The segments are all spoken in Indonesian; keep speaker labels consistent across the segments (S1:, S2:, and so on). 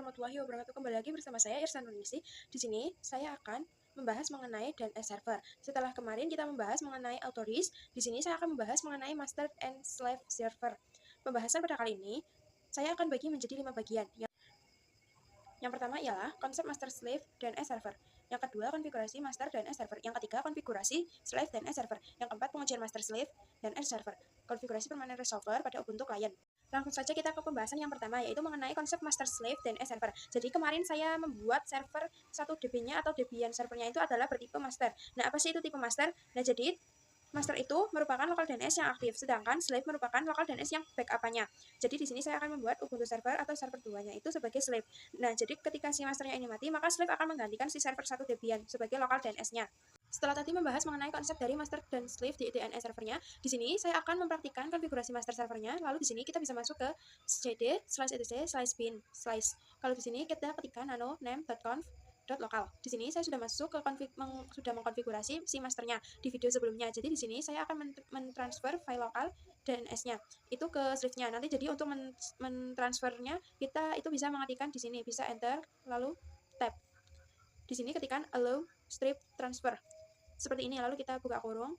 S1: warahmatullahi wabarakatuh. Kembali lagi bersama saya Irsan Nurisi. Di sini saya akan membahas mengenai DNS server. Setelah kemarin kita membahas mengenai autoris, di sini saya akan membahas mengenai master and slave server. Pembahasan pada kali ini saya akan bagi menjadi 5 bagian. Yang pertama ialah konsep master slave DNS server. Yang kedua, konfigurasi master DNS server. Yang ketiga, konfigurasi slave DNS server. Yang keempat, pengujian master slave DNS server. Konfigurasi permanent resolver pada Ubuntu client. Langsung saja kita ke pembahasan yang pertama, yaitu mengenai konsep master slave DNS server. Jadi kemarin saya membuat server 1 DB-nya atau Debian servernya itu adalah bertipe master. Nah, apa sih itu tipe master? Nah, jadi master itu merupakan lokal DNS yang aktif, sedangkan slave merupakan lokal DNS yang backup-nya. Jadi di sini saya akan membuat Ubuntu server atau server 2-nya itu sebagai slave. Nah, jadi ketika si masternya ini mati, maka slave akan menggantikan si server 1 Debian sebagai lokal DNS-nya. Setelah tadi membahas mengenai konsep dari master dan slave di DNS servernya, di sini saya akan mempraktikkan konfigurasi master servernya. Lalu di sini kita bisa masuk ke cd/etc/bin/. Kalau di sini kita ketikkan nano-name.conf.local. Di sini saya sudah masuk ke sudah mengkonfigurasi si masternya di video sebelumnya. Jadi di sini saya akan mentransfer file lokal DNS-nya itu ke slave-nya. Nanti jadi untuk mentransfernya kita itu bisa mengetikkan di sini, bisa enter lalu tab. Di sini ketikkan allow strip transfer. Seperti ini, lalu kita buka kurung.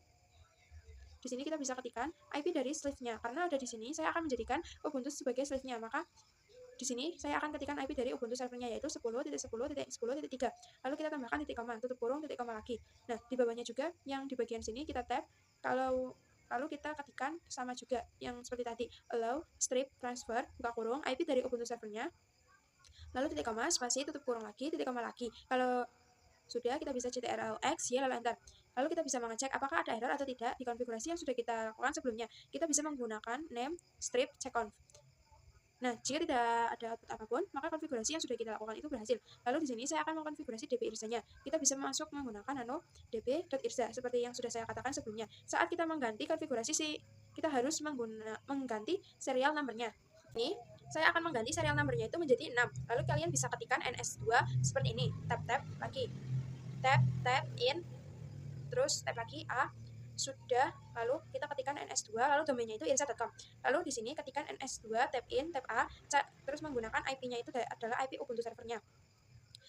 S1: Di sini kita bisa ketikkan IP dari slave-nya. Karena ada di sini, saya akan menjadikan Ubuntu sebagai slave-nya. Maka di sini saya akan ketikkan IP dari Ubuntu servernya, yaitu 10.10.10.3. Lalu kita tambahkan titik koma, tutup kurung, titik koma lagi. Nah, di bawahnya juga yang di bagian sini kita tab. Lalu kita ketikkan sama juga yang seperti tadi, allow strip transfer, buka kurung, IP dari Ubuntu servernya. Lalu titik koma, spasi, tutup kurung lagi, titik koma lagi. Kalau sudah, kita bisa ctrl+x, y, lalu enter. Lalu kita bisa mengecek apakah ada error atau tidak di konfigurasi yang sudah kita lakukan sebelumnya. Kita bisa menggunakan name strip checkconf. Nah, jika tidak ada output apapun, maka konfigurasi yang sudah kita lakukan itu berhasil. Lalu di sini saya akan mengkonfigurasi DB IRSA-nya. Kita bisa masuk menggunakan nano db.irsa seperti yang sudah saya katakan sebelumnya. Saat kita mengganti konfigurasi kita harus mengganti serial number-nya. Ini saya akan mengganti serial number-nya itu menjadi 6. Lalu kalian bisa ketikkan ns2 seperti ini, tab lagi. Tab in, terus tab lagi A, sudah, lalu kita ketikkan ns2, lalu domainnya itu irsa.com. Lalu di sini ketikkan ns2 tab in, tab A, terus menggunakan IP-nya itu adalah IP Ubuntu servernya.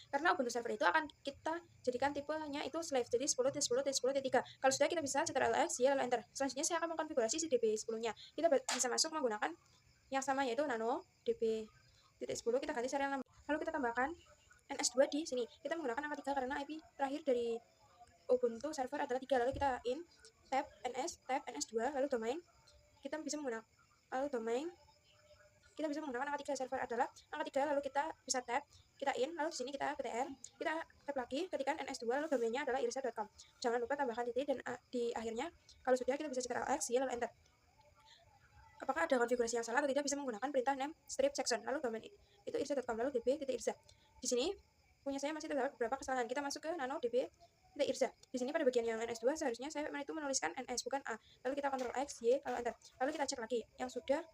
S1: Karena Ubuntu server itu akan kita jadikan tipenya itu slave, jadi 10.10.10.3. Kalau sudah, kita bisa ctrl+x, y, lalu enter. Selanjutnya saya akan mengkonfigurasi si DB 10-nya. Kita bisa masuk menggunakan yang sama, yaitu nano db.10, kita ganti serial number. Lalu kita tambahkan ns2 di sini. Kita menggunakan angka 3 karena IP terakhir dari Ubuntu server adalah 3. Lalu kita in tab ns2, lalu domain. Kita bisa menggunakan angka 3, server adalah angka 3, lalu kita bisa tab, kita in, lalu di sini kita ptr, kita tab lagi, ketikkan ns2, lalu domainnya adalah irsa.com. Jangan lupa tambahkan titik dan di akhirnya. Kalau sudah, kita bisa ctrl+x, y, lalu enter. Apakah ada konfigurasi yang salah atau tidak, bisa menggunakan perintah name strip section, lalu domain itu irsa.com, lalu db.irsa. Di sini punya saya masih terdapat beberapa kesalahan. Kita masuk ke nano db.irsa. Di sini pada bagian yang ns2 seharusnya saya itu menuliskan ns bukan a. Lalu kita ctrl+x, y, lalu enter. Lalu kita cek lagi yang sudah,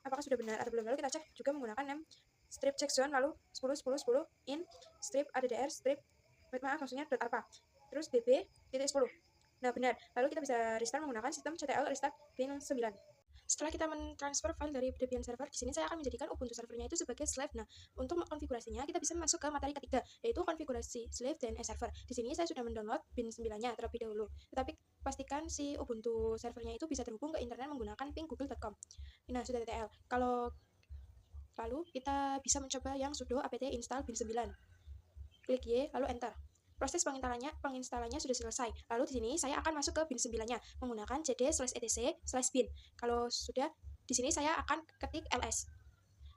S1: apakah sudah benar atau belum. Lalu kita cek juga menggunakan name strip section, lalu 10.10.10 in strip addr strip, maksudnya .alpha, terus db.10. Nah, benar. Lalu kita bisa restart menggunakan sistem ctl restart bin 9. Setelah kita mentransfer file dari Debian server, di sini saya akan menjadikan Ubuntu servernya itu sebagai slave. Nah, untuk konfigurasinya kita bisa masuk ke materi ketiga, yaitu konfigurasi slave DNS server. Di sini saya sudah mendownload bin 9-nya terlebih dahulu. Tetapi pastikan si Ubuntu servernya itu bisa terhubung ke internet menggunakan ping google.com. Nah, sudah TTL. Lalu kita bisa mencoba yang sudo apt install bin 9. Klik Y, lalu enter. Proses penginstalannya sudah selesai. Lalu di sini saya akan masuk ke bin 9-nya menggunakan cd/etc/bin. Kalau sudah, di sini saya akan ketik ls.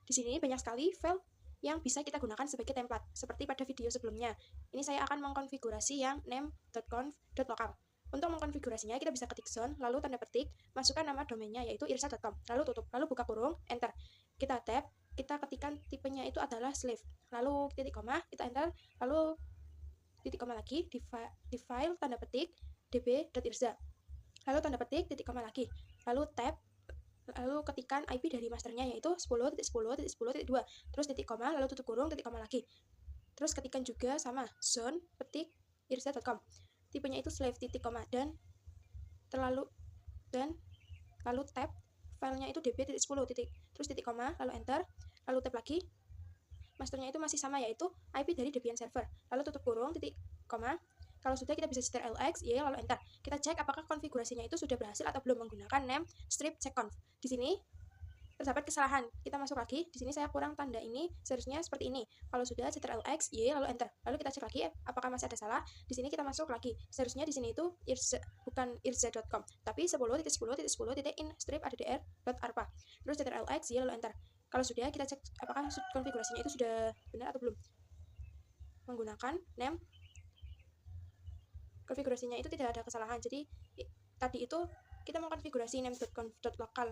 S1: Di sini banyak sekali file yang bisa kita gunakan sebagai template, seperti pada video sebelumnya. Ini saya akan mengkonfigurasi yang name.conf.local. Untuk mengkonfigurasinya, kita bisa ketik zone, lalu tanda petik, masukkan nama domainnya yaitu irsa.com, lalu tutup, lalu buka kurung, enter. Kita tab, kita ketikkan tipenya itu adalah slave, lalu titik koma, kita enter, lalu titik koma lagi, di file tanda petik db.irsa, lalu tanda petik titik koma lagi, lalu tab, lalu ketikkan IP dari masternya yaitu 10.10.10.2, terus titik koma, lalu tutup kurung, titik koma lagi, terus ketikkan juga sama zone petik irsa.com, tipenya itu slave, titik koma, dan lalu tab, filenya itu db.10 titik, terus titik koma, lalu enter, lalu tab lagi, masternya itu masih sama, yaitu IP dari Debian server. Lalu tutup kurung, titik, koma. Kalau sudah, kita bisa ctrl-x, y, lalu enter. Kita cek apakah konfigurasinya itu sudah berhasil atau belum menggunakan name strip checkconf. Di sini terdapat kesalahan. Kita masuk lagi. Di sini saya kurang tanda ini, seharusnya seperti ini. Kalau sudah, ctrl-x, y, lalu enter. Lalu kita cek lagi apakah masih ada salah. Di sini kita masuk lagi. Seharusnya di sini itu bukan irza.com, tapi 10.10.10.in-strip-addr.arpa. Terus ctrl-x, y, lalu enter. Kalau sudah, kita cek apakah konfigurasinya itu sudah benar atau belum. Menggunakan name, konfigurasinya itu tidak ada kesalahan. Jadi tadi itu kita mengkonfigurasi name.conf.local,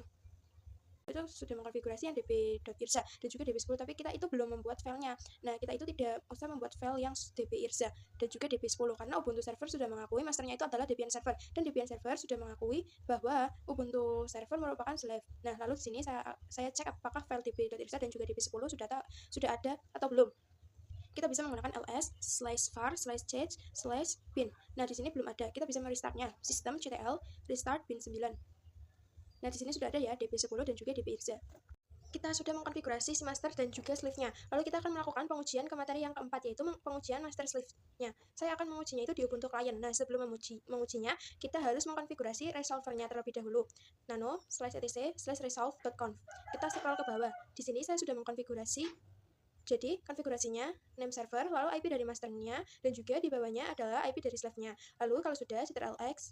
S1: itu sudah mengkonfigurasi yang db.irza dan juga db10, tapi kita itu belum membuat filenya. Nah, kita itu tidak usah membuat file yang db.irza dan juga db10 karena Ubuntu server sudah mengakui masternya itu adalah Debian server, dan Debian server sudah mengakui bahwa Ubuntu server merupakan slave. Nah, lalu di sini saya cek apakah file db.irza dan juga db10 sudah ada atau belum. Kita bisa menggunakan ls/var/change/bin. Nah, di sini belum ada. Kita bisa merestartnya. Sistem ctl restart bin 9. Nah, di sini sudah ada ya db10 dan juga db.irza. Kita sudah mengkonfigurasi si master dan juga sleeve-nya. Lalu kita akan melakukan pengujian ke materi yang keempat, yaitu pengujian master sleeve-nya. Saya akan mengujinya itu di Ubuntu Client. Nah, sebelum mengujinya, kita harus mengkonfigurasi resolver-nya terlebih dahulu. nano/etc/resolve.conf. Kita scroll ke bawah. Di sini saya sudah mengkonfigurasi. Jadi, konfigurasinya, name server, lalu IP dari masternya, dan juga di bawahnya adalah IP dari slave-nya. Lalu kalau sudah, ctrl-x,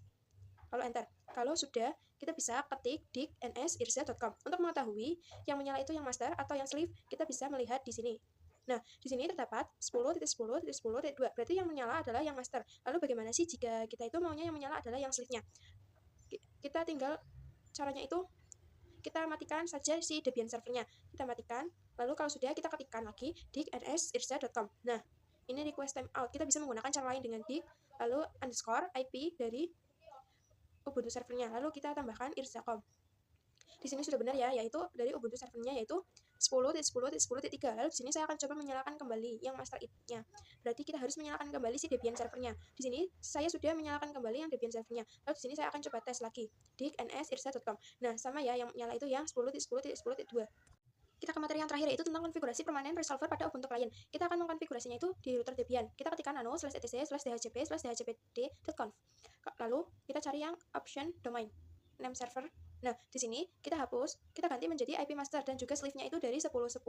S1: lalu enter. Kalau sudah, kita bisa ketik dig ns-irza.com. Untuk mengetahui yang menyala itu yang master atau yang sleeve, kita bisa melihat di sini. Nah, di sini terdapat 10.10.10.2. Berarti yang menyala adalah yang master. Lalu bagaimana sih jika kita itu maunya yang menyala adalah yang sleeve-nya? Kita tinggal, caranya itu, kita matikan saja si Debian servernya. Kita matikan, lalu kalau sudah, kita ketikkan lagi dig ns-irza.com. Nah, ini request timeout. Kita bisa menggunakan cara lain dengan dig, lalu underscore IP dari Ubuntu servernya, lalu kita tambahkan irza.com. Di sini sudah benar ya, yaitu dari Ubuntu servernya yaitu 10.10.10.3. Lalu di sini saya akan coba menyalakan kembali yang master id-nya. Berarti kita harus menyalakan kembali si Debian servernya. Di sini saya sudah menyalakan kembali yang Debian servernya. Lalu di sini saya akan coba tes lagi dig ns-irza.com. Nah, sama ya, yang nyala itu yang 10.10.10.2. Kita ke materi yang terakhir, yaitu tentang konfigurasi permanen resolver pada Ubuntu Client. Kita akan mengkonfigurasinya itu di router Debian. Kita ketikkan nano/etc/dhcp/dhcpt.conf. Lalu kita cari yang option domain name server. Nah, di sini kita hapus, kita ganti menjadi IP master dan juga sleeve-nya itu dari 10.10.10.2,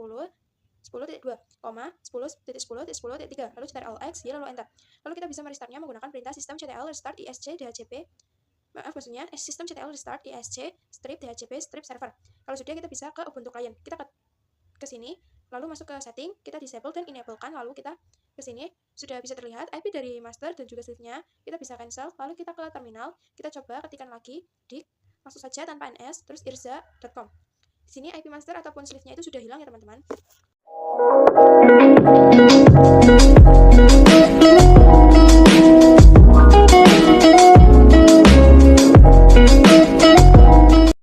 S1: 10.10.10.3, lalu ctrl-x, y, lalu enter. Lalu kita bisa merestartnya menggunakan perintah sistem ctl restart isc dhcp. Maksudnya sistem ctl restart isc strip dhcp strip server. Kalau sudah, kita bisa ke Ubuntu Client. Kita ke sini, lalu masuk ke setting, kita disable dan enablekan, lalu kita ke sini, sudah bisa terlihat IP dari master dan juga sleeve-nya. Kita bisa cancel, lalu kita ke terminal, kita coba ketikkan lagi dig, masuk saja tanpa ns, terus irza.com. Di sini IP master ataupun sleeve-nya itu sudah hilang ya teman-teman.